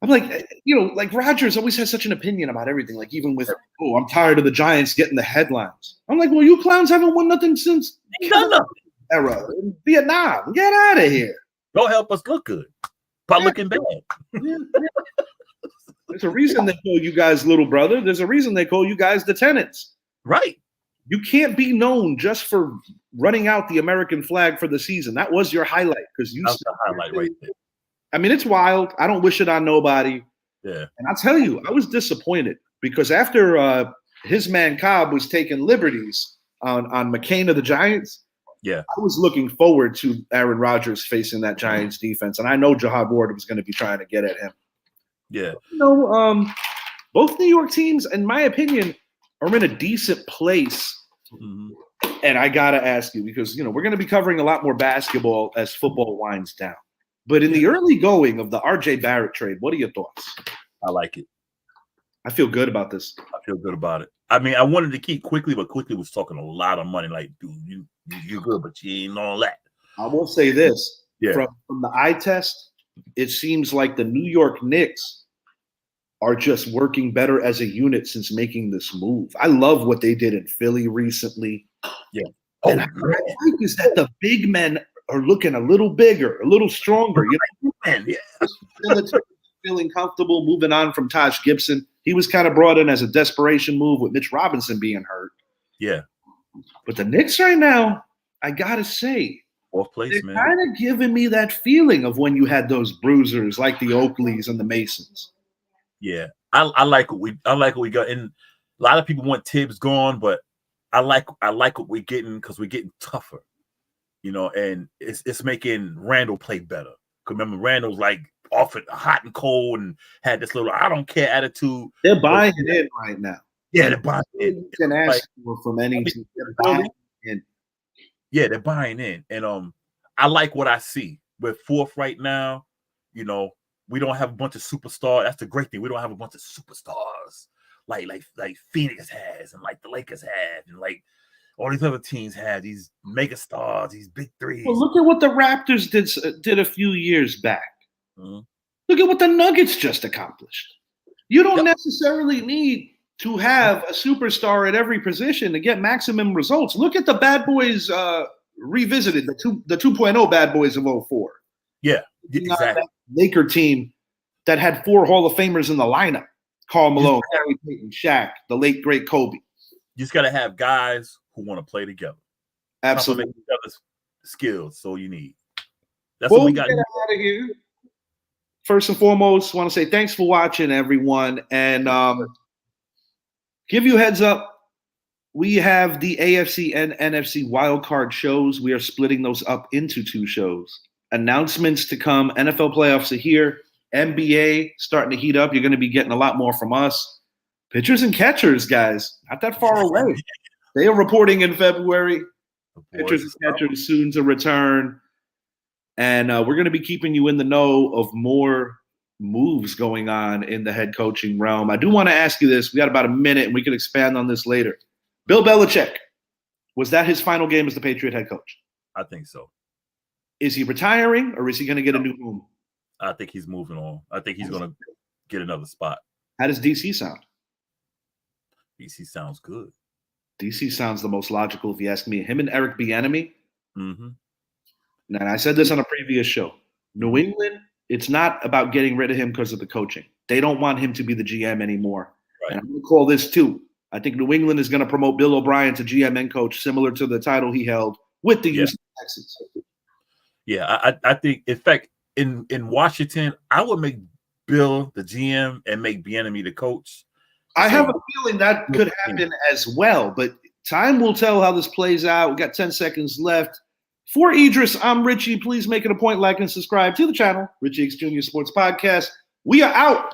I'm like, like Rodgers always has such an opinion about everything. Like even with, I'm tired of the Giants getting the headlines. I'm like, well, you clowns haven't won nothing since era in Vietnam. Get out of here. Don't help us look good by looking bad. There's a reason they call you guys little brother. There's a reason they call you guys the tenants. Right. You can't be known just for running out the American flag for the season. That was your highlight because you. That's the highlight right there. I mean, it's wild. I don't wish it on nobody. Yeah. And I'll tell you, I was disappointed because after his man Cobb was taking liberties on McCain of the Giants, yeah, I was looking forward to Aaron Rodgers facing that Giants defense, and I know Jahad Ward was going to be trying to get at him. Yeah. Both New York teams, in my opinion, are in a decent place. Mm-hmm. And I got to ask you, because, we're going to be covering a lot more basketball as football winds down. But in the early going of the R.J. Barrett trade, what are your thoughts? I like it. I feel good about this. I feel good about it. I mean, I wanted to keep Quickly, but Quickly was talking a lot of money. Like, dude, you're good, but you ain't all that. I will say this. Yeah. From the eye test, it seems like the New York Knicks are just working better as a unit since making this move. I love what they did in Philly recently. Yeah. And what I like is that the big men are looking a little bigger, a little stronger. Yeah. Feeling comfortable moving on from Taj Gibson. He was kind of brought in as a desperation move with Mitch Robinson being hurt. Yeah. But the Knicks right now, I got to say, fourth place, they're man. kind of giving me that feeling of when you had those bruisers like the Oakleys and the Masons. Yeah, I like what we got. And a lot of people want Tibbs gone, but I like what we're getting because we're getting tougher, and it's making Randall play better. Cause remember, Randall's like off it hot and cold and had this little I don't care attitude. They're buying it in right now. Yeah, they're buying in. You can ask for from any team. They're buying in. Yeah, they're buying in, and I like what I see. We're fourth right now. We don't have a bunch of superstars. That's the great thing. We don't have a bunch of superstars like Phoenix has and like the Lakers have and like all these other teams have these mega stars, these big threes. Well, look at what the Raptors did a few years back. Mm-hmm. Look at what the Nuggets just accomplished. You don't necessarily need to have a superstar at every position to get maximum results. Look at the Bad Boys revisited, the 2.0 Bad Boys of 04. Yeah, exactly. Laker team that had 4 Hall of Famers in the lineup. Karl Malone, Gary Payton, Shaq, the late, great Kobe. You just got to have guys who want to play together. Absolutely. Each other's skills, so you need. That's Well, what we got. Get out of here. First and foremost, want to say thanks for watching, everyone. And give you a heads up, we have the AFC and NFC wildcard shows. We are splitting those up into 2 shows. Announcements to come. NFL playoffs are here. NBA starting to heat up. You're going to be getting a lot more from us. Pitchers and catchers, guys, not that far away. They are reporting in February. Pitchers and catchers soon to return. And we're going to be keeping you in the know of more moves going on in the head coaching realm. I do want to ask you this. We got about a minute, and we can expand on this later. Bill Belichick, was that his final game as the Patriot head coach? I think so. Is he retiring, or is he going to get a new home? I think he's moving on. I think he's going to get another spot. How does DC sound? DC sounds good. DC sounds the most logical, if you ask me. Him and Eric Bieniemy. Mm-hmm. And I said this on a previous show. New England, it's not about getting rid of him because of the coaching. They don't want him to be the GM anymore. Right. And I'm going to call this too. I think New England is going to promote Bill O'Brien to GM and coach, similar to the title he held with the Houston Texans. Yeah, I think, in fact, in Washington, I would make Bill the GM and make Bieniemy the coach. I have a feeling that could happen as well, but time will tell how this plays out. We got 10 seconds left. For Idris, I'm Richie. Please make it a point, like and subscribe to the channel, Richie X Jr. Sports Podcast. We are out.